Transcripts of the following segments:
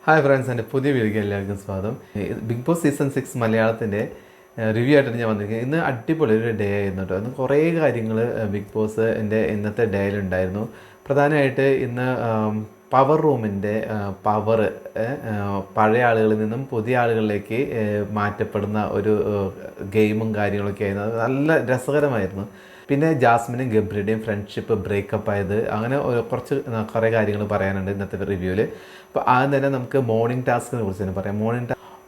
Hi friends, എൻ്റെ പുതിയ വീഡിയോയ്ക്ക് എല്ലാവർക്കും സ്വാഗതം. ബിഗ് ബോസ് സീസൺ 6 മലയാളത്തിൻ്റെ റിവ്യൂ ആയിട്ടാണ് ഞാൻ വന്നിരിക്കുന്നത്. ഇന്ന് അടിപൊളി ഒരു ഡേ ആയിരുന്നു കേട്ടോ. ഇന്ന് കുറേ കാര്യങ്ങൾ ബിഗ് ബോസിൻ്റെ ഇന്നത്തെ ഡേയിലുണ്ടായിരുന്നു. പ്രധാനമായിട്ട് ഇന്ന് പവർ റൂമിൻ്റെ പവർ പഴയ ആളുകളിൽ നിന്നും പുതിയ ആളുകളിലേക്ക് മാറ്റപ്പെടുന്ന ഒരു ഗെയിമും കാര്യങ്ങളൊക്കെ ആയിരുന്നു. അത് നല്ല രസകരമായിരുന്നു. പിന്നെ ജാസ്മിനും ഗബ്രിയുടെയും ഫ്രണ്ട്ഷിപ്പ് ബ്രേക്കപ്പ് ആയത്, അങ്ങനെ കുറേ കാര്യങ്ങൾ പറയാനുണ്ട് ഇന്നത്തെ റിവ്യൂവിൽ. അപ്പോൾ ആദ്യം തന്നെ നമുക്ക് മോർണിംഗ് ടാസ്കിനെ കുറിച്ച് തന്നെ പറയാം.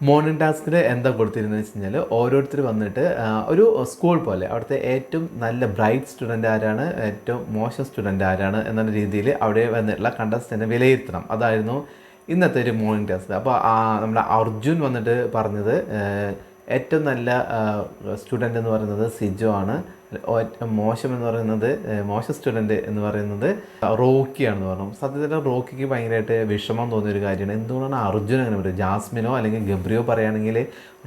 മോർണിംഗ് ടാസ്കിൽ എന്താ കൊടുത്തിരുന്നത് വെച്ച് കഴിഞ്ഞാൽ, ഓരോരുത്തർ വന്നിട്ട് ഒരു സ്കൂൾ പോലെ അവിടുത്തെ ഏറ്റവും നല്ല ബ്രൈറ്റ് സ്റ്റുഡൻ്റ് ആരാണ്, ഏറ്റവും മോശം സ്റ്റുഡൻ്റ് ആരാണ് എന്നുള്ള രീതിയിൽ അവിടെ വന്നിട്ടുള്ള കണ്ടസ്റ്റൻറ്റിനെ വിലയിരുത്തണം. അതായിരുന്നു ഇന്നത്തെ ഒരു മോർണിംഗ് ടാസ്ക്. അപ്പോൾ നമ്മുടെ അർജുൻ വന്നിട്ട് പറഞ്ഞത് ഏറ്റവും നല്ല സ്റ്റുഡൻ്റ് എന്ന് പറയുന്നത് സിജോ ആണ്, മോശം എന്ന് പറയുന്നത് മോശം സ്റ്റുഡൻറ്റ് എന്ന് പറയുന്നത് റോക്കിയാണെന്ന് പറഞ്ഞു. സത്യത്തിൽ റോക്കിക്ക് ഭയങ്കരമായിട്ട് വിഷമം തോന്നിയൊരു കാര്യമാണ്. എന്തുകൊണ്ടാണ് അർജുൻ അങ്ങനെ പറയുക? ജാസ്മിനോ അല്ലെങ്കിൽ ഗബ്രിയോ പറയുകയാണെങ്കിൽ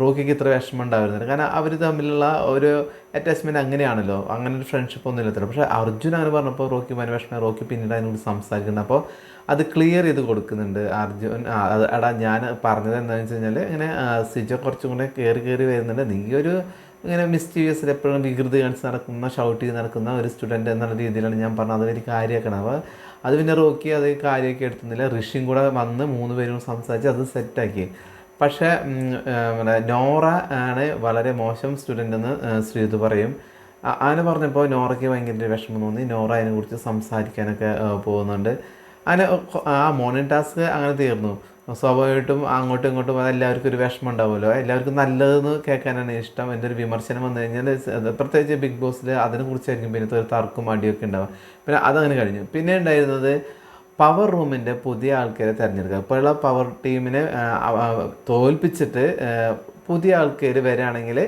റോക്കിക്ക് ഇത്ര വിഷമം ഉണ്ടാവുന്നില്ല. കാരണം അവർ തമ്മിലുള്ള ഒരു അറ്റാച്ച്മെൻറ്റ് അങ്ങനെയാണല്ലോ, അങ്ങനെ ഒരു ഫ്രണ്ട്ഷിപ്പ് ഒന്നും ഇല്ലത്തില്ല. പക്ഷേ അർജുൻ അങ്ങനെ പറഞ്ഞപ്പോൾ റോക്കി ഭയങ്കര വിഷമം. റോക്കി പിന്നീട് അതിനോട് സംസാരിക്കുന്നത്, അപ്പോൾ അത് ക്ലിയർ ചെയ്ത് കൊടുക്കുന്നുണ്ട് അർജുൻ. എടാ ഞാൻ പറഞ്ഞത് എന്താണെന്ന് വെച്ച് കഴിഞ്ഞാൽ, ഇങ്ങനെ സിജോ കുറച്ചും കൂടെ കയറി വരുന്നുണ്ട്, നീ ഒരു ഇങ്ങനെ മിസ്റ്റീരിയസിൽ എപ്പോഴും വികൃതി കാണിച്ച് നടക്കുന്ന, ഷൗട്ട് ചെയ്ത് നടക്കുന്ന ഒരു സ്റ്റുഡൻറ്റ് എന്നുള്ള രീതിയിലാണ് ഞാൻ പറഞ്ഞത്. അതൊരു കാര്യമാക്കണം. അപ്പോൾ അത് പിന്നെ റോക്കി അത് കാര്യമൊക്കെ എടുത്തുന്നില്ല. ഋഷിയും കൂടെ വന്ന് 3 പേരും സംസാരിച്ച് അത് സെറ്റാക്കി. പക്ഷേ നോറ ആണ് വളരെ മോശം സ്റ്റുഡൻ്റ് എന്ന് ശ്രീതു പറയും. അങ്ങനെ പറഞ്ഞപ്പോൾ നോറയ്ക്ക് ഭയങ്കര വിഷമം തോന്നി. നോറ അതിനെക്കുറിച്ച് സംസാരിക്കാനൊക്കെ പോകുന്നുണ്ട്. അങ്ങനെ ആ മോർണിംഗ് ടാസ്ക് അങ്ങനെ തീർന്നു. സ്വാഭാവികമായിട്ടും അങ്ങോട്ടും ഇങ്ങോട്ടും അതെല്ലാവർക്കും ഒരു വിഷമം ഉണ്ടാവുമല്ലോ. എല്ലാവർക്കും നല്ലതെന്ന് കേൾക്കാനാണ് ഇഷ്ടം. എൻ്റെ ഒരു വിമർശനം വന്നു കഴിഞ്ഞാൽ, പ്രത്യേകിച്ച് ബിഗ് ബോസിൽ അതിനെക്കുറിച്ചായിരിക്കും പിന്നത്തെ ഒരു തർക്കും അടിയൊക്കെ ഉണ്ടാവുക. പിന്നെ അതങ്ങനെ കഴിഞ്ഞു. പിന്നെ ഉണ്ടായിരുന്നത് പവർ റൂമിൻ്റെ പുതിയ ആൾക്കാരെ തിരഞ്ഞെടുക്കുക. ഇപ്പോഴുള്ള പവർ ടീമിനെ തോൽപ്പിച്ചിട്ട് പുതിയ ആൾക്കാർ വരികയാണെങ്കിൽ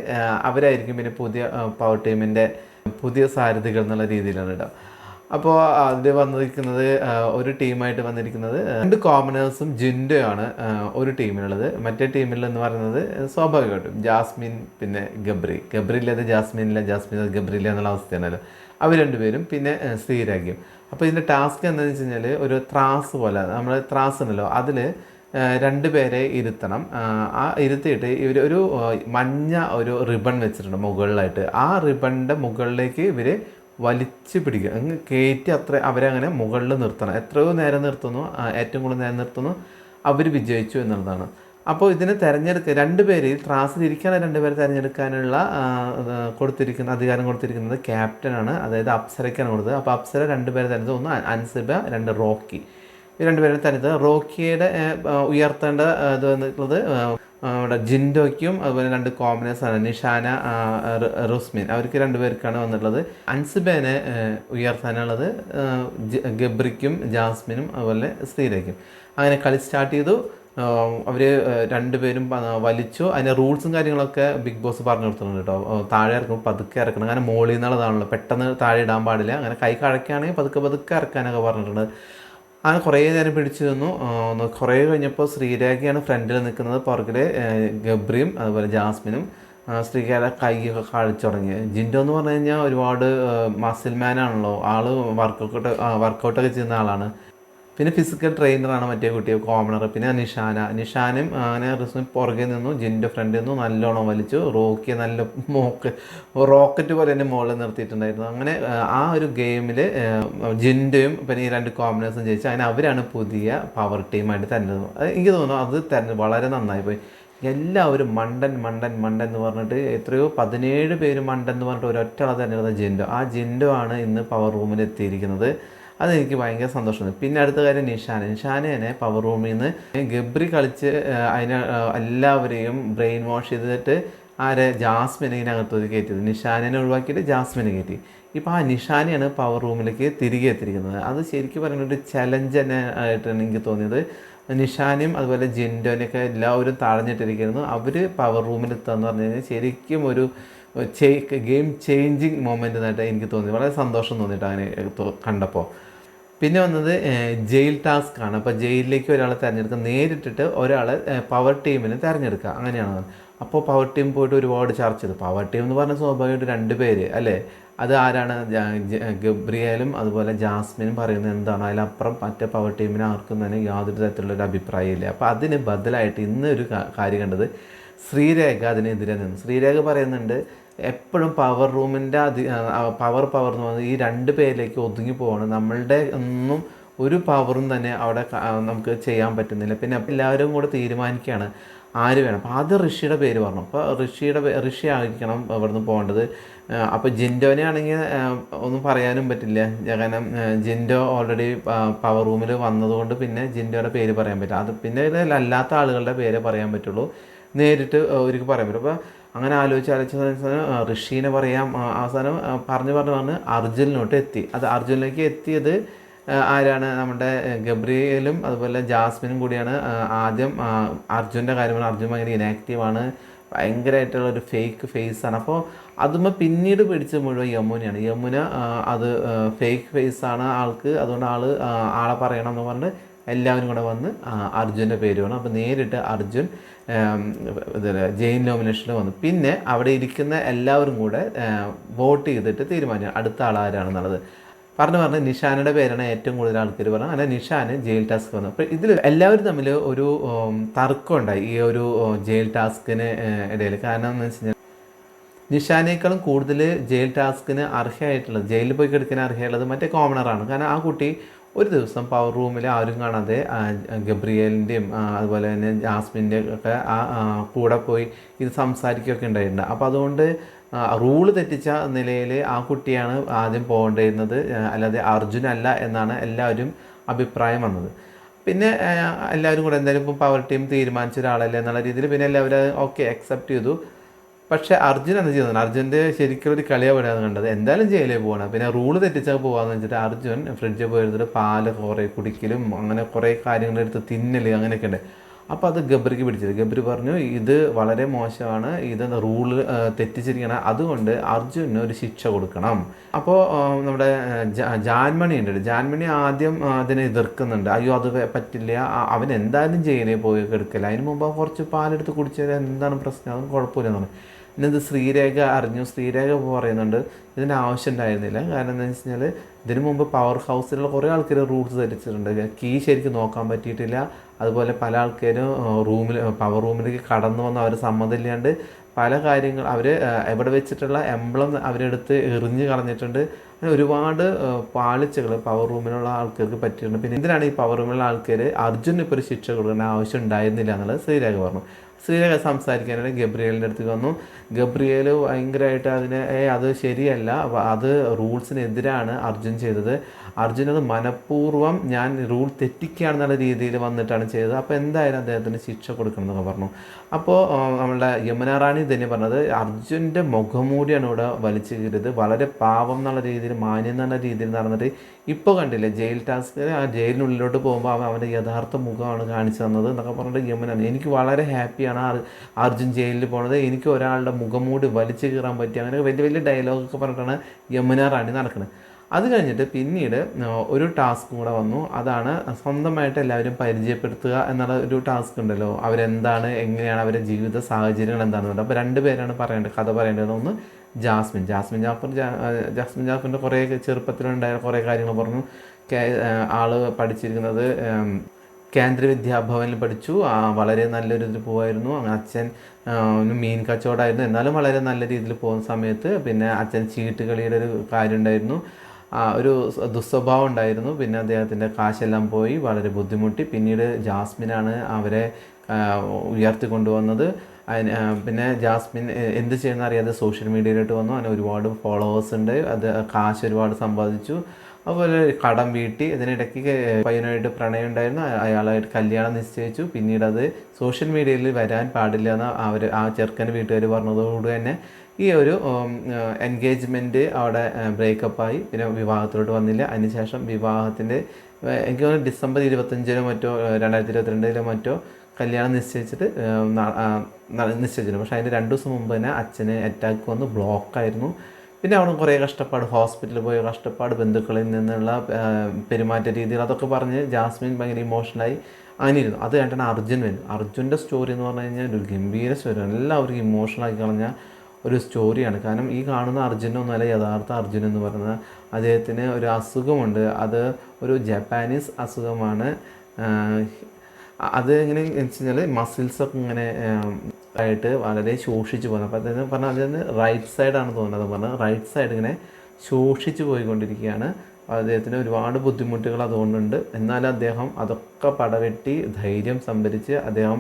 അവരായിരിക്കും പിന്നെ പുതിയ പവർ ടീമിൻ്റെ പുതിയ സാരഥികൾ എന്നുള്ള രീതിയിലാണ് ഇടുക. അപ്പോൾ അതിൽ വന്നിരിക്കുന്നത് ഒരു ടീമായിട്ട് വന്നിരിക്കുന്നത് 2 കോമനേഴ്സും ജിൻഡോയാണ് ഒരു ടീമിലുള്ളത്. മറ്റേ ടീമിലെന്ന് പറയുന്നത് സ്വാഭാവികമായിട്ടും ജാസ്മിൻ പിന്നെ ഗബ്രി ഇല്ലാതെ ജാസ്മിൻ ഇല്ല, ജാസ്മിൻ ഗബ്രി ഇല്ല എന്നുള്ള അവസ്ഥയാണല്ലോ. അവർ 2 പേരും പിന്നെ ശ്രീരാഗ്യം. അപ്പോൾ ഇതിൻ്റെ ടാസ്ക് എന്താണെന്ന് വെച്ച് കഴിഞ്ഞാൽ, ഒരു ത്രാസ് പോലെ, നമ്മൾ ത്രാസ് ഉണ്ടല്ലോ, അതിൽ 2 പേരെ ഇരുത്തണം. ആ ഇരുത്തിയിട്ട് ഇവർ ഒരു മഞ്ഞ ഒരു റിബൺ വെച്ചിട്ടുണ്ട് മുകളിലായിട്ട്. ആ റിബണിൻ്റെ മുകളിലേക്ക് ഇവർ വലിച്ചു പിടിക്കുക, അങ്ങ് കയറ്റി അവരെ അങ്ങനെ മുകളിൽ നിർത്തണം. എത്രയോ നേരം നിർത്തുന്നു, ഏറ്റവും കൂടുതൽ നേരം നിർത്തുന്നു, അവർ വിജയിച്ചു എന്നുള്ളതാണ്. അപ്പോൾ ഇതിനെ തിരഞ്ഞെടുക്കുക, 2 പേരിൽ ത്രാസിലിരിക്കാനുള്ള 2 പേരെ തിരഞ്ഞെടുക്കാനുള്ള അധികാരം കൊടുത്തിരിക്കുന്നത് ക്യാപ്റ്റനാണ്, അതായത് അപ്സരയ്ക്കാണ് കൊടുത്തത്. അപ്പോൾ അപ്സര 2 പേരെ തിരഞ്ഞെടുത്ത്, 1 അൻസിബ, 2 റോക്കി. ഈ 2 പേരെ തിരഞ്ഞെടുത്തത്. റോക്കിയുടെ ഉയർത്തേണ്ട ഇത് വന്നിട്ടുള്ളത് നമ്മുടെ ജിൻഡോയ്ക്കും അതുപോലെ 2 കോമനേഴ്സാണ്, നിഷാന, റുസ്മിൻ. അവർക്ക് 2 പേർക്കാണ് വന്നിട്ടുള്ളത്. അൻസിബേനെ ഉയർത്താനുള്ളത് ഗബ്രിക്കും ജാസ്മിനും അതുപോലെ ശ്രീരയ്ക്കും. അങ്ങനെ കളി സ്റ്റാർട്ട് ചെയ്തു. അവർ 2 പേരും വലിച്ചു. അതിൻ്റെ റൂൾസും കാര്യങ്ങളൊക്കെ ബിഗ് ബോസ് പറഞ്ഞു കൊടുത്തിട്ടുണ്ട് കേട്ടോ. താഴെ ഇറക്കുമ്പോൾ പതുക്കെ ഇറക്കണം, അങ്ങനെ മോളിൽ നിന്നുള്ളതാണല്ലോ, പെട്ടെന്ന് താഴെ ഇടാൻ പാടില്ല. അങ്ങനെ കൈ കഴക്കുകയാണെങ്കിൽ പതുക്കെ ഇറക്കാനൊക്കെ പറഞ്ഞിട്ടുണ്ട്. അങ്ങനെ കുറേ നേരം പിടിച്ചു നിന്നു. കുറേ കഴിഞ്ഞപ്പോൾ ശ്രീരേഖയാണ് ഫ്രണ്ടിൽ നിൽക്കുന്നത്, പുറകിൽ ഗബ്രിയും അതുപോലെ ജാസ്മിനും. ശ്രീരേഖയുടെ കൈയൊക്കെ കളിച്ചു തുടങ്ങി. ജിൻഡോ എന്ന് പറഞ്ഞു കഴിഞ്ഞാൽ ഒരുപാട് മസിൽ മാനാണല്ലോ, ആൾ വർക്കൗട്ടൊക്കെ ചെയ്യുന്ന ആളാണ്. പിന്നെ ഫിസിക്കൽ ട്രെയിനറാണ് മറ്റേ കുട്ടി, കോമണർ. പിന്നെ നിഷാനും അങ്ങനെ റിസ്മിൻ പുറകെ നിന്നു, ജിൻഡോ ഫ്രണ്ടിൽ നിന്നു നല്ലോണം വലിച്ചു. റോക്കിയെ നല്ല റോക്കറ്റ് പോലെ തന്നെ മുകളിൽ നിർത്തിയിട്ടുണ്ടായിരുന്നു. അങ്ങനെ ആ ഒരു ഗെയിമിൽ ജിൻഡോയും പിന്നെ ഈ 2 കോമനേഴ്സും ജയിച്ചു. അങ്ങനെ അവരാണ് പുതിയ പവർ ടീമായിട്ട് തിരഞ്ഞെടുത്തത്. എനിക്ക് തോന്നുന്നു അത് വളരെ നന്നായി പോയി. എല്ലാവരും മണ്ടൻ എന്ന് പറഞ്ഞിട്ട് എത്രയോ 17 പേര് മണ്ടൻ എന്ന് പറഞ്ഞിട്ട് ഒരൊറ്റ ആളെ തിരഞ്ഞെടുത്ത ജിൻഡോ. ആ ജിൻഡോ ആണ് ഇന്ന് പവർ റൂമിൽ എത്തിയിരിക്കുന്നത്. അതെനിക്ക് ഭയങ്കര സന്തോഷമുണ്ട്. പിന്നെ അടുത്ത കാര്യം നിഷാനെ പവർ റൂമിൽ നിന്ന് ഗബ്രി കളിച്ച് അതിനെ എല്ലാവരെയും ബ്രെയിൻ വാഷ് ചെയ്തിട്ട് ജാസ്മിനെ ഇതിനകത്ത് കയറ്റിയത്. നിഷാനെ ഒഴിവാക്കിയിട്ട് ജാസ്മിനെ കയറ്റി. ഇപ്പോൾ ആ നിഷാനെയാണ് പവർ റൂമിലേക്ക് തിരികെ എത്തിയിരിക്കുന്നത്. അത് ശരിക്കും പറയുന്നൊരു ചലഞ്ച് തന്നെ ആയിട്ടാണ് എനിക്ക് തോന്നിയത്. നിഷാനും അതുപോലെ ജിൻഡോനെയൊക്കെ എല്ലാവരും തഴഞ്ഞിട്ടിരിക്കുന്നു. അവർ പവർ റൂമിലെത്താന്ന് പറഞ്ഞു കഴിഞ്ഞാൽ ശരിക്കും ഒരു ഗെയിം ചേഞ്ചിങ് മൊമെൻ്റ് എന്നായിട്ട് എനിക്ക് തോന്നി. വളരെ സന്തോഷം തോന്നിയിട്ട് അങ്ങനെ കണ്ടപ്പോൾ. പിന്നെ വന്നത് ജയിൽ ടാസ്ക് ആണ്. അപ്പോൾ ജയിലിലേക്ക് ഒരാളെ തിരഞ്ഞെടുക്കുക, നേരിട്ടിട്ട് ഒരാളെ പവർ ടീമിന് തിരഞ്ഞെടുക്കുക, അങ്ങനെയാണ്. അപ്പോൾ പവർ ടീം പോയിട്ട് ഒരുപാട് ചർച്ച ചെയ്തു. പവർ ടീം എന്ന് പറഞ്ഞാൽ സ്വാഭാവികമായിട്ട് 2 പേര് അല്ലേ, അത് ആരാണ്? ഗബ്രിയേലും അതുപോലെ ജാസ്മിനും പറയുന്നത് എന്താണ്, അതിലപ്പുറം മറ്റേ പവർ ടീമിന് ആർക്കും തന്നെ യാതൊരു തരത്തിലുള്ളൊരു അഭിപ്രായമില്ല. അപ്പോൾ അതിന് ബദലായിട്ട് ഇന്ന് ഒരു കാര്യം കണ്ടത്, ശ്രീരേഖ അതിനെതിരെ നിന്നു. ശ്രീരേഖ പറയുന്നുണ്ട് എപ്പോഴും പവർ റൂമിൻ്റെ പവർ എന്ന് പറയുന്നത് ഈ 2 പേരിലേക്ക് ഒതുങ്ങി പോവാണ്, നമ്മളുടെ ഒന്നും ഒരു പവറും തന്നെ അവിടെ നമുക്ക് ചെയ്യാൻ പറ്റുന്നില്ല. പിന്നെ എല്ലാവരും കൂടെ തീരുമാനിക്കുകയാണ് ആര് വേണം. അപ്പോൾ അത് ഋഷിയുടെ പേര് പറഞ്ഞു. അപ്പോൾ ഋഷി ആയിരിക്കണം ഇവിടുന്ന് പോകേണ്ടത്. അപ്പോൾ ജിൻഡോനെ ആണെങ്കിൽ ഒന്നും പറയാനും പറ്റില്ല, കാരണം ജിൻഡോ ഓൾറെഡി പവർ റൂമിൽ വന്നതുകൊണ്ട് പിന്നെ ജിൻഡോയുടെ പേര് പറയാൻ പറ്റില്ല. അത് പിന്നെ അല്ലാത്ത ആളുകളുടെ പേരെ പറയാൻ പറ്റുള്ളൂ, നേരിട്ട് ഒരിക്കൽ പറയാൻ പറ്റും. അപ്പോൾ അങ്ങനെ ആലോചിച്ച് ഋഷീനെ പറയാം. അവസാനം പറഞ്ഞ് അർജുനിലോട്ട് എത്തി. അത് അർജുനിലേക്ക് എത്തിയത് ആരാണ്? നമ്മുടെ ഗബ്രിയേലും അതുപോലെ ജാസ്മിനും കൂടിയാണ്. ആദ്യം അർജുൻ്റെ കാര്യമാണ്. അർജുൻ ഭയങ്കര ഇനാക്റ്റീവാണ്, ഭയങ്കരമായിട്ടുള്ളൊരു ഫേക്ക് ഫേസാണ്. അപ്പോൾ അതുമ്പോൾ പിന്നീട് പിടിച്ച് മുഴുവൻ യമുനയാണ്. യമുന അത് ഫേക്ക് ഫേസാണ് ആൾക്ക്, അതുകൊണ്ട് ആളെ പറയണം എന്ന് പറഞ്ഞ് എല്ലാവരും കൂടെ വന്ന് അർജുൻ്റെ പേര് വേണം. അപ്പോൾ നേരിട്ട് അർജുൻ ജെയിൻ നോമിനേഷനിൽ വന്നു. പിന്നെ അവിടെ ഇരിക്കുന്ന എല്ലാവരും കൂടെ വോട്ട് ചെയ്തിട്ട് തീരുമാനിക്കണം അടുത്ത ആളാരാണെന്നുള്ളത്. പറഞ്ഞ് നിഷാനയുടെ പേരാണ് ഏറ്റവും കൂടുതൽ ആൾക്കാർ പറഞ്ഞത്. അങ്ങനെ നിഷാന് ജയിൽ ടാസ്ക് വന്നു. അപ്പോൾ ഇതിൽ എല്ലാവരും തമ്മിൽ ഒരു തർക്കം ഉണ്ടായി ഈ ഒരു ജയിൽ ടാസ്കിന് ഇടയിൽ. കാരണം എന്ന് വെച്ച് കഴിഞ്ഞാൽ നിഷാനേക്കാളും കൂടുതൽ ജയിൽ ടാസ്കിന് അർഹയായിട്ടുള്ളത്, ജയിലിൽ പോയി കിടക്കാൻ അർഹയുള്ളത് മറ്റേ കോമണറാണ്. കാരണം ആ കുട്ടി ഒരു ദിവസം പവർ റൂമിൽ ആരും കാണാതെ ഗബ്രിയേലിൻ്റെയും അതുപോലെ തന്നെ ജാസ്മിൻ്റെ ഒക്കെ കൂടെ പോയി ഇത് സംസാരിക്കുകയൊക്കെ ഉണ്ടായിട്ടുണ്ട്. അപ്പോൾ അതുകൊണ്ട് റൂള് തെറ്റിച്ച നിലയിൽ ആ കുട്ടിയാണ് ആദ്യം പോകേണ്ടിയിരുന്നത്, അല്ലാതെ അർജുനല്ല എന്നാണ് എല്ലാവരും അഭിപ്രായം വന്നത്. പിന്നെ എല്ലാവരും കൂടെ എന്തായാലും ഇപ്പം പവർ ടീം തീരുമാനിച്ച ഒരാളല്ലേ എന്നുള്ള രീതിയിൽ പിന്നെ എല്ലാവരും ഓക്കെ അക്സെപ്റ്റ് ചെയ്തു. പക്ഷേ അർജുൻ എന്താ ചെയ്യുന്നത്? അർജുൻ്റെ ശരിക്കും ഒരു കളിയാണ് കണ്ടത്. എന്തായാലും ജയിലിൽ പോകണം, പിന്നെ റൂള് തെറ്റിച്ചാൽ പോകാമെന്ന് വെച്ചിട്ട് അർജുൻ ഫ്രിഡ്ജിൽ പോയിരുന്നിട്ട് പാല് കുറേ കുടിക്കലും അങ്ങനെ കുറേ കാര്യങ്ങളെടുത്ത് തിന്നൽ അങ്ങനെയൊക്കെ ഉണ്ട്. അപ്പോൾ അത് ഗബ്രിക്ക് പിടിച്ചത്. ഗബ്രി പറഞ്ഞു ഇത് വളരെ മോശമാണ്, ഇത് റൂള് തെറ്റിച്ചിരിക്കണം, അതുകൊണ്ട് അർജുന് ഒരു ശിക്ഷ കൊടുക്കണം. അപ്പോൾ നമ്മുടെ ജാൻമണി ഉണ്ട്. ജാൻമണി ആദ്യം അതിനെ എതിർക്കുന്നുണ്ട്. അയ്യോ അത് പറ്റില്ല, അവൻ എന്തായാലും ജയിലിൽ പോയി എടുക്കില്ല, അതിന് മുമ്പ് കുറച്ച് പാലെടുത്ത് കുടിച്ചാൽ എന്താണ് പ്രശ്നം, അതൊന്നും കുഴപ്പമില്ലെന്നാണ്. പിന്നെ ഇത് ശ്രീരേഖ അറിഞ്ഞു. ശ്രീരേഖ പറയുന്നുണ്ട് ഇതിൻ്റെ ആവശ്യം ഉണ്ടായിരുന്നില്ല. കാരണം എന്താണെന്ന് വെച്ച് കഴിഞ്ഞാൽ ഇതിനു മുമ്പ് പവർ ഹൗസിലുള്ള കുറേ ആൾക്കാർ റൂൾസ് ധരിച്ചിട്ടുണ്ട്, കീ ശരിക്കും നോക്കാൻ പറ്റിയിട്ടില്ല. അതുപോലെ പല ആൾക്കാരും പവർ റൂമിലേക്ക് കടന്നു വന്ന് അവർ സമ്മതമില്ലാണ്ട് പല കാര്യങ്ങൾ അവർ എവിടെ വെച്ചിട്ടുള്ള എംബ്ലം അവരെടുത്ത് എറിഞ്ഞ് കളഞ്ഞിട്ടുണ്ട്. അങ്ങനെ ഒരുപാട് പാളിച്ചകൾ പവർ റൂമിലുള്ള ആൾക്കാർക്ക് പറ്റിയിട്ടുണ്ട്. പിന്നെ എന്തിനാണ് ഈ പവർ റൂമിലുള്ള ആൾക്കാർ അർജുന് ഇപ്പോൾ ഒരു ശിക്ഷ കൊടുക്കേണ്ട ആവശ്യം ഉണ്ടായിരുന്നില്ല എന്നുള്ളത് ശ്രീരേഖ പറഞ്ഞു. ശ്രീരേഖ സംസാരിക്കാനായിട്ട് ഗബ്രിയേലിൻ്റെ അടുത്ത് വന്നു. ഗബ്രിയേൽ ഭയങ്കരമായിട്ട് അത് ശരിയല്ല, അത് റൂൾസിനെതിരാണ് അർജുൻ ചെയ്തത്, അർജുൻ അത് മനഃപൂർവ്വം ഞാൻ റൂൾ തെറ്റിക്കുകയാണെന്നുള്ള രീതിയിൽ വന്നിട്ടാണ് ചെയ്തത്, അപ്പോൾ എന്തായാലും അദ്ദേഹത്തിന് ശിക്ഷ കൊടുക്കണം എന്നൊക്കെ പറഞ്ഞു. അപ്പോൾ നമ്മളുടെ യമുന റാണി തന്നെ പറഞ്ഞത് അർജുൻ്റെ മുഖംമൂടിയാണ് ഇവിടെ വലിച്ചു കയറിയത്, വളരെ പാവം എന്നുള്ള രീതിയിൽ മാന്യം എന്നുള്ള രീതിയിൽ നടന്നിട്ട് ഇപ്പോൾ കണ്ടില്ലേ ജയിൽ ടാസ്ക്, ആ ജയിലിനുള്ളിലോട്ട് പോകുമ്പോൾ അവൻ്റെ യഥാർത്ഥ മുഖമാണ് കാണിച്ചു തന്നത് എന്നൊക്കെ പറഞ്ഞിട്ട് യമുന. എനിക്ക് വളരെ ഹാപ്പിയാണ് അർജുൻ ജയിലിൽ പോണത്, എനിക്ക് ഒരാളുടെ മുഖംമൂടി വലിച്ചു കീറാൻ പറ്റി, അങ്ങനെ വലിയ വലിയ ഡയലോഗൊക്കെ പറഞ്ഞിട്ടാണ് യമുന റാണി നടക്കുന്നത്. അത് കഴിഞ്ഞിട്ട് പിന്നീട് ഒരു ടാസ്കും കൂടെ വന്നു. അതാണ് സ്വന്തമായിട്ട് എല്ലാവരും പരിചയപ്പെടുത്തുക എന്നുള്ള ഒരു ടാസ്ക് ഉണ്ടല്ലോ, അവരെന്താണ് എങ്ങനെയാണ് അവരുടെ ജീവിത സാഹചര്യങ്ങൾ എന്താണെന്നുണ്ട്. അപ്പോൾ 2 പേരാണ് കഥ പറയേണ്ടത്. ഒന്ന് ജാസ്മിൻ ജാഫറിൻ്റെ കുറേ ചെറുപ്പത്തിലുണ്ടായ കുറേ കാര്യങ്ങൾ പറഞ്ഞു. ആള് പഠിച്ചിരിക്കുന്നത് കേന്ദ്ര വിദ്യാഭവനിൽ പഠിച്ചു, വളരെ നല്ലൊരു ഇതിൽ പോകുമായിരുന്നു. അച്ഛൻ മീൻ കച്ചവടമായിരുന്നു, എന്നാലും വളരെ നല്ല രീതിയിൽ പോകുന്ന സമയത്ത് പിന്നെ അച്ഛൻ ചീട്ടുകളിയുടെ ഒരു കാര്യം ഉണ്ടായിരുന്നു, ഒരു ദുസ്വഭാവം ഉണ്ടായിരുന്നു. പിന്നെ അദ്ദേഹത്തിൻ്റെ കാശെല്ലാം പോയി, വളരെ ബുദ്ധിമുട്ടി. പിന്നീട് ജാസ്മിനാണ് അവരെ ഉയർത്തിക്കൊണ്ടുവന്നത്. പിന്നെ ജാസ്മിൻ എന്ത് ചെയ്യുന്ന അറിയാതെ സോഷ്യൽ മീഡിയയിലോട്ട് വന്നു. അങ്ങനെ ഒരുപാട് ഫോളോവേഴ്സ് ഉണ്ട്, അത് കാശ് ഒരുപാട് സമ്പാദിച്ചു, അതുപോലെ കടം വീട്ടി. ഇതിനിടയ്ക്ക് പയ്യനായിട്ട് പ്രണയം ഉണ്ടായിരുന്നു, അയാളായിട്ട് കല്യാണം നിശ്ചയിച്ചു. പിന്നീട് അത് സോഷ്യൽ മീഡിയയിൽ വരാൻ പാടില്ല എന്ന് ആ ചെറുക്കൻ്റെ വീട്ടുകാർ പറഞ്ഞതോടുകൂടി തന്നെ ഈ ഒരു എൻഗേജ്മെൻറ്റ് അവിടെ ബ്രേക്കപ്പായി. പിന്നെ വിവാഹത്തിലോട്ട് വന്നില്ല. അതിനുശേഷം വിവാഹത്തിൻ്റെ എനിക്ക് തോന്നുന്നു ഡിസംബർ 25 മറ്റോ 2022 മറ്റോ കല്യാണം നിശ്ചയിച്ചിട്ടുണ്ട്. പക്ഷേ അതിന് 2 ദിവസം മുമ്പ് തന്നെ അച്ഛന് അറ്റാക്ക് വന്ന് ബ്ലോക്കായിരുന്നു. പിന്നെ അവിടെ കുറേ കഷ്ടപ്പാട്, ഹോസ്പിറ്റലിൽ പോയ കഷ്ടപ്പാട്, ബന്ധുക്കളിൽ നിന്നുള്ള പെരുമാറ്റ രീതികൾ, അതൊക്കെ പറഞ്ഞ് ജാസ്മിൻ ഭയങ്കര ഇമോഷണലായി അങ്ങനെ ഇരുന്നു. അത് കഴിഞ്ഞിട്ടാണ് അർജുൻ വരും. അർജുൻ്റെ സ്റ്റോറി എന്ന് പറഞ്ഞു കഴിഞ്ഞാൽ ഒരു ഗംഭീര സ്റ്റോറിയാണ്, എല്ലാവർക്കും ഇമോഷണലാക്കി കളഞ്ഞ ഒരു സ്റ്റോറിയാണ്. കാരണം ഈ കാണുന്ന അർജുനൊന്നുമല്ല യഥാർത്ഥ അർജുൻ എന്ന് പറയുന്നത്. അദ്ദേഹത്തിന് ഒരു അസുഖമുണ്ട്, അത് ഒരു ജപ്പാനീസ് അസുഖമാണ്. അത് എങ്ങനെ വെച്ച് കഴിഞ്ഞാൽ മസിൽസൊക്കെ ഇങ്ങനെ ആയിട്ട് വളരെ ശോഷിച്ച് പോകുന്നത്. അപ്പോൾ അദ്ദേഹം പറഞ്ഞാൽ അതിന് റൈറ്റ് സൈഡാണ് തോന്നുന്നത്, പറഞ്ഞാൽ റൈറ്റ് സൈഡ് ഇങ്ങനെ ശോഷിച്ച് പോയിക്കൊണ്ടിരിക്കുകയാണ്. അദ്ദേഹത്തിന് ഒരുപാട് ബുദ്ധിമുട്ടുകൾ അതുകൊണ്ടുണ്ട്. എന്നാലും അദ്ദേഹം അതൊക്കെ പടവെട്ടി ധൈര്യം സംഭരിച്ച് അദ്ദേഹം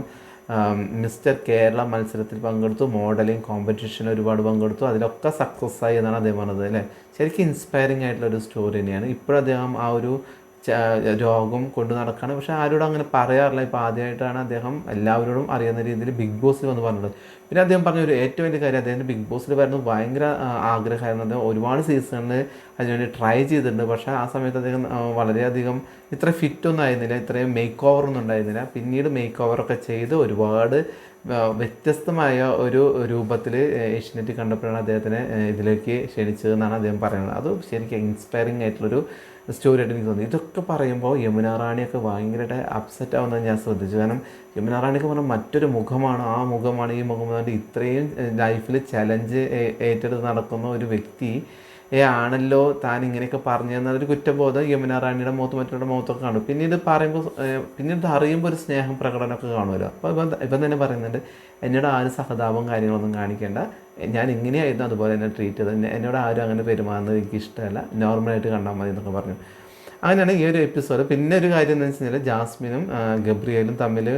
മിസ്റ്റർ കേരള മത്സരത്തിൽ പങ്കെടുത്തു, മോഡലിംഗ് കോമ്പറ്റീഷൻ ഒരുപാട് പങ്കെടുത്തു, അതിലൊക്കെ സക്സസ് ആയി എന്നാണ് അദ്ദേഹം പറഞ്ഞത് അല്ലേ. ശരിക്കും ഇൻസ്പയറിംഗ് ആയിട്ടുള്ളൊരു സ്റ്റോറി തന്നെയാണ്. ഇപ്പോഴും അദ്ദേഹം ആ ഒരു രോഗം കൊണ്ട് നടക്കുകയാണ്, പക്ഷേ ആരോടും അങ്ങനെ പറയാറില്ല. ഇപ്പോൾ ആദ്യമായിട്ടാണ് അദ്ദേഹം എല്ലാവരോടും അറിയുന്ന രീതിയിൽ ബിഗ് ബോസിൽ വന്ന് പറഞ്ഞത്. പിന്നെ അദ്ദേഹം പറഞ്ഞൊരു ഏറ്റവും വലിയ കാര്യം, അദ്ദേഹത്തിന് ബിഗ് ബോസിൽ വരുന്നത് ഭയങ്കര ആഗ്രഹമായിരുന്നു. അദ്ദേഹം ഒരുപാട് സീസണിൽ അതിനുവേണ്ടി ട്രൈ ചെയ്തിട്ടുണ്ട്. പക്ഷേ ആ സമയത്ത് അദ്ദേഹം വളരെയധികം ഇത്ര ഫിറ്റൊന്നും ആയിരുന്നില്ല, ഇത്രയും മേക്ക് ഓവറൊന്നും ഉണ്ടായിരുന്നില്ല. പിന്നീട് മേക്ക് ഓവറൊക്കെ ചെയ്ത് ഒരുപാട് വ്യത്യസ്തമായ ഒരു രൂപത്തിൽ ഏഷ്യനെറ്റ് കണ്ടപ്പോഴാണ് അദ്ദേഹത്തിനെ ഇതിലേക്ക് ക്ഷണിച്ചതെന്നാണ് അദ്ദേഹം പറയുന്നത്. അത് ശരിക്കും ഇൻസ്പയറിംഗ് ആയിട്ടുള്ളൊരു സ്റ്റോറി ആയിട്ട് എനിക്ക് തോന്നി. ഇതൊക്കെ പറയുമ്പോൾ യമുന റാണിയൊക്കെ ഭയങ്കരമായിട്ട് അപ്സെറ്റ് ആവുന്നത് ഞാൻ ശ്രദ്ധിച്ചു. കാരണം യമുന റാണിയൊക്കെ പറഞ്ഞാൽ മറ്റൊരു മുഖമാണ്, ആ മുഖമാണ് ഈ മുഖം എന്ന് പറഞ്ഞിട്ട് ഇത്രയും ലൈഫിൽ ചലഞ്ച് ഏറ്റെടുത്ത് നടക്കുന്ന ഒരു വ്യക്തി ആണല്ലോ താൻ ഇങ്ങനെയൊക്കെ പറഞ്ഞു തന്നൊരു കുറ്റബോധം യമുന റാണിയുടെ മുഖത്ത് മറ്റുള്ള മുഖത്തൊക്കെ കാണും. പിന്നീട് പറയുമ്പോൾ പിന്നീട് അറിയുമ്പോൾ ഒരു സ്നേഹം പ്രകടനമൊക്കെ കാണുമല്ലോ. അപ്പോൾ ഇപ്പം തന്നെ പറയുന്നുണ്ട്, എന്നോട് ആരും സഹതാപം കാര്യങ്ങളൊന്നും കാണിക്കേണ്ട, ഞാൻ ഇങ്ങനെയായിരുന്നു അതുപോലെ തന്നെ ട്രീറ്റ് ചെയ്തത്, എന്നോട് ആരും അങ്ങനെ പെരുമാറുന്നത് എനിക്ക് ഇഷ്ടമല്ല, നോർമലായിട്ട് കണ്ടാൽ മതി എന്നൊക്കെ പറഞ്ഞു. അങ്ങനെയാണ് ഈ ഒരു എപ്പിസോഡ്. പിന്നെ ഒരു കാര്യം എന്താണെന്ന് വെച്ച് കഴിഞ്ഞാൽ ജാസ്മിനും ഗബ്രിയേലും തമ്മിൽ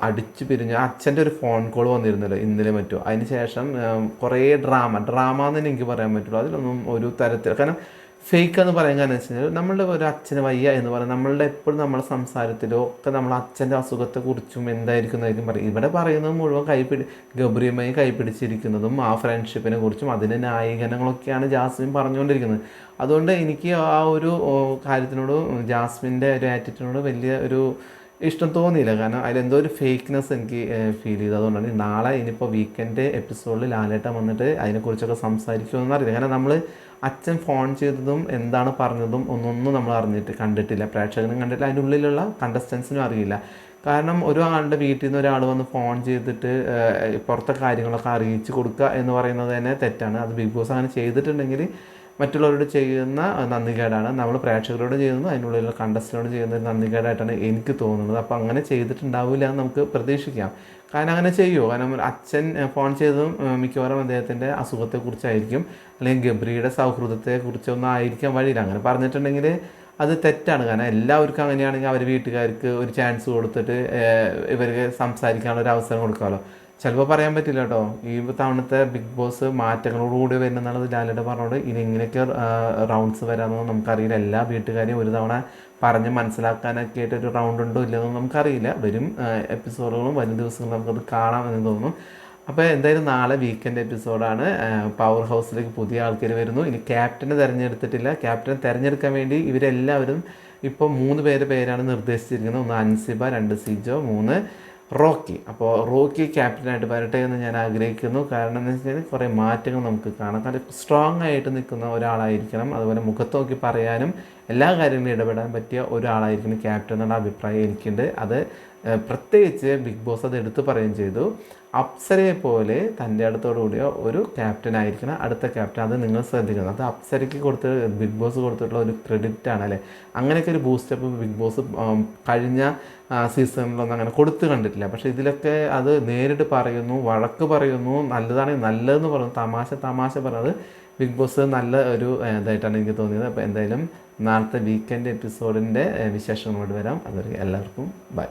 അടിച്ചു പിരിഞ്ഞ് അച്ഛൻ്റെ ഒരു ഫോൺ കോൾ വന്നിരുന്നല്ലോ ഇന്നലെ മറ്റോ. അതിന് ശേഷം കുറേ ഡ്രാമ എന്ന് തന്നെ എനിക്ക് പറയാൻ പറ്റുള്ളൂ. അതിലൊന്നും ഒരു തരത്തിൽ, കാരണം ഫേക്ക് എന്ന് പറയാൻ കാരണം വെച്ച് കഴിഞ്ഞാൽ നമ്മളുടെ ഒരു അച്ഛന് വയ്യ എന്ന് പറയുന്നത് നമ്മളുടെ എപ്പോഴും നമ്മളെ സംസാരത്തിലോ ഒക്കെ നമ്മൾ അച്ഛൻ്റെ അസുഖത്തെക്കുറിച്ചും എന്തായിരിക്കുന്നതായിരിക്കും പറയും. ഇവിടെ പറയുന്നത് മുഴുവൻ ഗബ്രിയുമായി കൈപിടിച്ചിരിക്കുന്നതും ആ ഫ്രണ്ട്ഷിപ്പിനെ കുറിച്ചും അതിൻ്റെ ന്യായീകരണങ്ങളൊക്കെയാണ് ജാസ്മിൻ പറഞ്ഞുകൊണ്ടിരിക്കുന്നത്. അതുകൊണ്ട് എനിക്ക് ആ ഒരു കാര്യത്തിനോട് ജാസ്മിൻ്റെ ഒരു ആറ്റിറ്റ്യൂഡിനോട് വലിയ ഒരു ഇഷ്ടം തോന്നിയില്ല. കാരണം അതിലെന്തോ ഒരു ഫേക്ക്നെസ് എനിക്ക് ഫീൽ ചെയ്തു. അതുകൊണ്ടാണ് നാളെ ഇനിയിപ്പോൾ വീക്കെൻഡ് എപ്പിസോഡിൽ ലാലേട്ടൻ വന്നിട്ട് അതിനെക്കുറിച്ചൊക്കെ സംസാരിക്കുമെന്ന് അറിയില്ല. കാരണം നമ്മൾ അച്ഛൻ ഫോൺ ചെയ്തതും എന്താണ് പറഞ്ഞതും ഒന്നൊന്നും നമ്മൾ കണ്ടിട്ടില്ല, പ്രേക്ഷകനും കണ്ടിട്ടില്ല, അതിൻ്റെ ഉള്ളിലുള്ള കണ്ടസ്റ്റൻസിനും അറിയില്ല. കാരണം ഒരാളുടെ വീട്ടിൽ നിന്ന് ഒരാൾ വന്ന് ഫോൺ ചെയ്തിട്ട് പുറത്തെ കാര്യങ്ങളൊക്കെ അറിയിച്ച് കൊടുക്കുക എന്ന് പറയുന്നത് തന്നെ തെറ്റാണ്. അത് ബിഗ് ബോസ് അങ്ങനെ ചെയ്തിട്ടുണ്ടെങ്കിൽ മറ്റുള്ളവരോട് ചെയ്യുന്ന നന്ദികേടാണ്. നമ്മൾ പ്രേക്ഷകരോട് ചെയ്യുന്നത് അതിനുള്ളിലുള്ള കണ്ടസ്റ്റന്റിനോട് ചെയ്യുന്ന ഒരു നന്ദികേടായിട്ടാണ് എനിക്ക് തോന്നുന്നത്. അപ്പോൾ അങ്ങനെ ചെയ്തിട്ടുണ്ടാവില്ല എന്ന് നമുക്ക് പ്രതീക്ഷിക്കാം. കാരണം അങ്ങനെ ചെയ്യുമോ? കാരണം അച്ഛൻ ഫോൺ ചെയ്തതും മിക്കവാറും അദ്ദേഹത്തിൻ്റെ അസുഖത്തെക്കുറിച്ചായിരിക്കും, അല്ലെങ്കിൽ ഗബ്രിയുടെ സൗഹൃദത്തെക്കുറിച്ചൊന്നും ആയിരിക്കാൻ വഴിയില്ല. അങ്ങനെ പറഞ്ഞിട്ടുണ്ടെങ്കിൽ അത് തെറ്റാണ്. കാരണം എല്ലാവർക്കും അങ്ങനെയാണെങ്കിൽ അവർ വീട്ടുകാർക്ക് ഒരു ചാൻസ് കൊടുത്തിട്ട് ഇവർക്ക് സംസാരിക്കാനുള്ള ഒരു അവസരം കൊടുക്കാമല്ലോ. ചിലപ്പോൾ പറയാൻ പറ്റില്ല കേട്ടോ. ഈ തവണത്തെ ബിഗ് ബോസ് മാറ്റങ്ങളോടുകൂടി വരുന്നതെന്നുള്ളത് ലാലേട്ടൻ പറഞ്ഞോട്. ഇനി ഇങ്ങനെയൊക്കെ റൗണ്ട്സ് വരാമെന്നൊന്നും നമുക്കറിയില്ല. എല്ലാ വീട്ടുകാരെയും ഒരു തവണ പറഞ്ഞ് മനസ്സിലാക്കാനൊക്കെ ആയിട്ട് ഒരു റൗണ്ട് ഉണ്ടോ ഇല്ലെന്നൊന്നും നമുക്കറിയില്ല. വരും എപ്പിസോഡുകളും വരും ദിവസങ്ങളും നമുക്കത് കാണാമെന്ന് തോന്നുന്നു. അപ്പോൾ എന്തായാലും നാളെ വീക്കെൻഡ് എപ്പിസോഡാണ്. പവർ ഹൗസിലേക്ക് പുതിയ ആൾക്കാർ വരുന്നു. ഇനി ക്യാപ്റ്റനെ തിരഞ്ഞെടുത്തിട്ടില്ല. ക്യാപ്റ്റനെ തിരഞ്ഞെടുക്കാൻ വേണ്ടി ഇവരെല്ലാവരും ഇപ്പോൾ 3 പേരാണ് നിർദ്ദേശിച്ചിരിക്കുന്നത്. 1 അൻസിബ, 2 സിജോ, 3 റോക്കി. അപ്പോൾ റോക്കി ക്യാപ്റ്റനായിട്ട് വരട്ടെ എന്ന് ഞാൻ ആഗ്രഹിക്കുന്നു. കാരണം എന്ന് വെച്ച് കഴിഞ്ഞാൽ കുറേ മാറ്റങ്ങൾ നമുക്ക് കാണാം. കാരണം സ്ട്രോങ് ആയിട്ട് നിൽക്കുന്ന ഒരാളായിരിക്കണം, അതുപോലെ മുഖത്ത് നോക്കി പറയാനും എല്ലാ കാര്യങ്ങളിലും ഇടപെടാൻ പറ്റിയ ഒരാളായിരിക്കണം ക്യാപ്റ്റൻ എന്നുള്ള അഭിപ്രായം എനിക്കുണ്ട്. അത് പ്രത്യേകിച്ച് ബിഗ് ബോസ് അത് എടുത്തു പറയുകയും ചെയ്തു. അപ്സരയെ പോലെ തൻ്റെ അടുത്തോടുകൂടിയ ഒരു ക്യാപ്റ്റൻ ആയിരിക്കണം അടുത്ത ക്യാപ്റ്റൻ. അത് നിങ്ങൾ ശ്രദ്ധിക്കണം. അത് അപ്സരയ്ക്ക് ബിഗ് ബോസ് കൊടുത്തിട്ടുള്ള ഒരു ക്രെഡിറ്റ് ആണ് അല്ലേ. അങ്ങനെയൊക്കെ ഒരു ബൂസ്റ്റപ്പ് ബിഗ് ബോസ് കഴിഞ്ഞ സീസണിലൊന്നും അങ്ങനെ കൊടുത്ത് കണ്ടിട്ടില്ല. പക്ഷേ ഇതിലൊക്കെ അത് നേരിട്ട് പറയുന്നു, വഴക്ക് പറയുന്നു, നല്ലതാണെങ്കിൽ നല്ലതെന്ന് പറയുന്നു, തമാശ പറയുന്നത് ബിഗ് ബോസ് നല്ല ഒരു ഇതായിട്ടാണ് എനിക്ക് തോന്നിയത്. അപ്പോൾ എന്തായാലും നാളത്തെ വീക്കെൻഡ് എപ്പിസോഡിൻ്റെ വിശേഷങ്ങളോട് വരാം. അതൊരു എല്ലാവർക്കും ബൈ.